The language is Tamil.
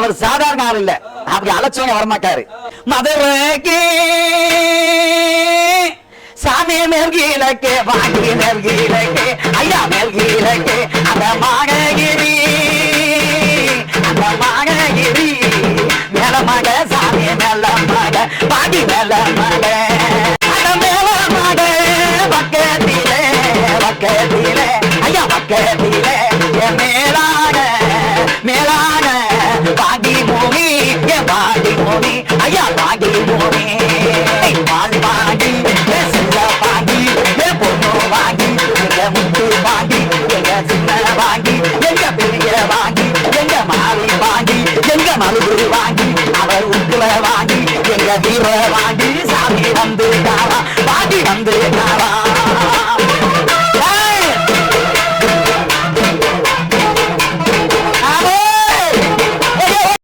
அவர் சாதாரண ஆள் இல்ல, அப்படி அலட்சியம் வரமாட்டாரு. மதுரைக்கு சாமி மேல்கீழக்கு வாங்கி மேல்கீழக்கு ஐயா மேல்கீழக்கு அந்த மககிரி மேல மக சாமி மேல மக பாடி மேல மக மேல மக பக்கத்திலே பக்கத்திலே ஐயா பக்கத்திலே மேலான மேலான பாடி பூமி பாடி பூமி ஐயா பாடி பூமி பாடி பாடி சின்ன பாடி பொண்ணு வாங்கி முத்து வாங்கி எங்க சின்ன வாங்கி எங்க பெரிய வாங்கி எங்க மாறி வாங்கி எங்க மருது வாங்கி அவர் உக்குல வாங்கி எங்க வீர வாங்கி சாமி வந்து காவா பாடி வந்து காவா